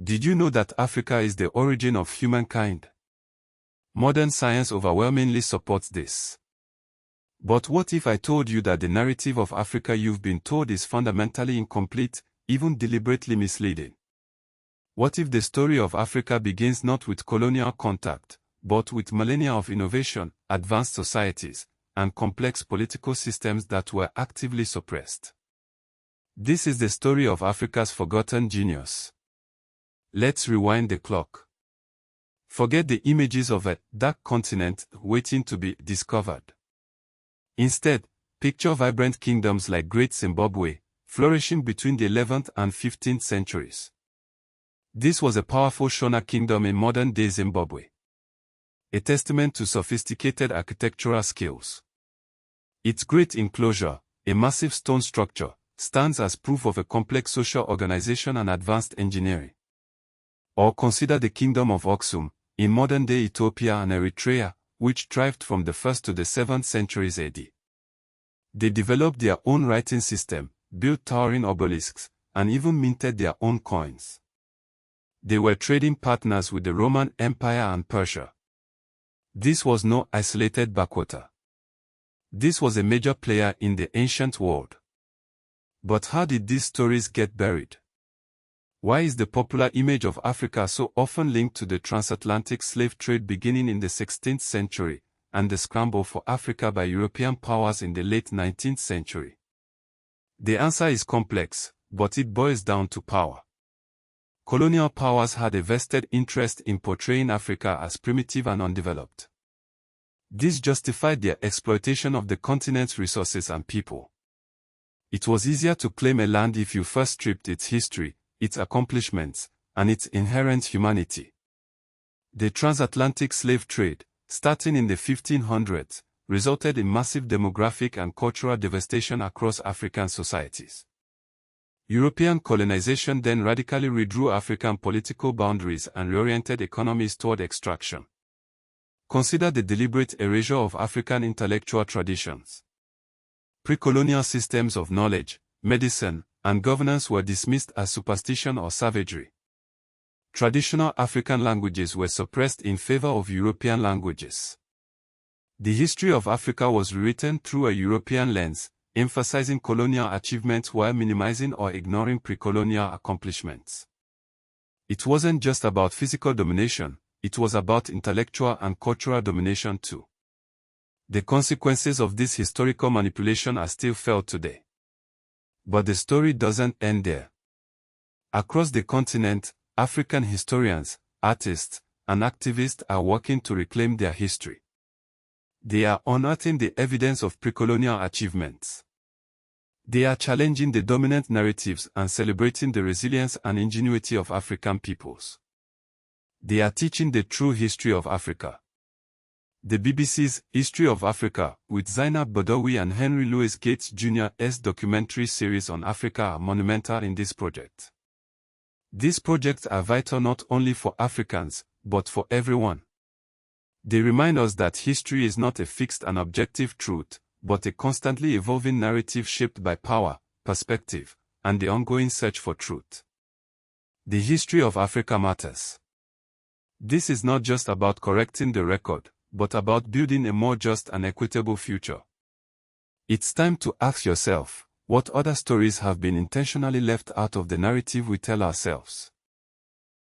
Did you know that Africa is the origin of humankind? Modern science overwhelmingly supports this. But what if I told you that the narrative of Africa you've been told is fundamentally incomplete, even deliberately misleading? What if the story of Africa begins not with colonial contact, but with millennia of innovation, advanced societies, and complex political systems that were actively suppressed? This is the story of Africa's forgotten genius. Let's rewind the clock. Forget the images of a dark continent waiting to be discovered. Instead, picture vibrant kingdoms like Great Zimbabwe, flourishing between the 11th and 15th centuries. This was a powerful Shona kingdom in modern-day Zimbabwe, a testament to sophisticated architectural skills. Its great enclosure, a massive stone structure, stands as proof of a complex social organization and advanced engineering. Or consider the Kingdom of Aksum, in modern-day Ethiopia and Eritrea, which thrived from the 1st to the 7th centuries AD. They developed their own writing system, built towering obelisks, and even minted their own coins. They were trading partners with the Roman Empire and Persia. This was no isolated backwater. This was a major player in the ancient world. But how did these stories get buried? Why is the popular image of Africa so often linked to the transatlantic slave trade beginning in the 16th century, and the scramble for Africa by European powers in the late 19th century? The answer is complex, but it boils down to power. Colonial powers had a vested interest in portraying Africa as primitive and undeveloped. This justified their exploitation of the continent's resources and people. It was easier to claim a land if you first stripped its history, its accomplishments, and its inherent humanity. The transatlantic slave trade, starting in the 1500s, resulted in massive demographic and cultural devastation across African societies. European colonization then radically redrew African political boundaries and reoriented economies toward extraction. Consider the deliberate erasure of African intellectual traditions. Pre-colonial systems of knowledge, medicine, and governance were dismissed as superstition or savagery. Traditional African languages were suppressed in favor of European languages. The history of Africa was rewritten through a European lens, emphasizing colonial achievements while minimizing or ignoring pre-colonial accomplishments. It wasn't just about physical domination, it was about intellectual and cultural domination too. The consequences of this historical manipulation are still felt today. But the story doesn't end there. Across the continent, African historians, artists, and activists are working to reclaim their history. They are unearthing the evidence of pre-colonial achievements. They are challenging the dominant narratives and celebrating the resilience and ingenuity of African peoples. They are teaching the true history of Africa. The BBC's History of Africa, with Zainab Badawi and Henry Louis Gates Jr.'s documentary series on Africa, are monumental in this project. These projects are vital not only for Africans, but for everyone. They remind us that history is not a fixed and objective truth, but a constantly evolving narrative shaped by power, perspective, and the ongoing search for truth. The history of Africa matters. This is not just about correcting the record, but about building a more just and equitable future. It's time to ask yourself, what other stories have been intentionally left out of the narrative we tell ourselves?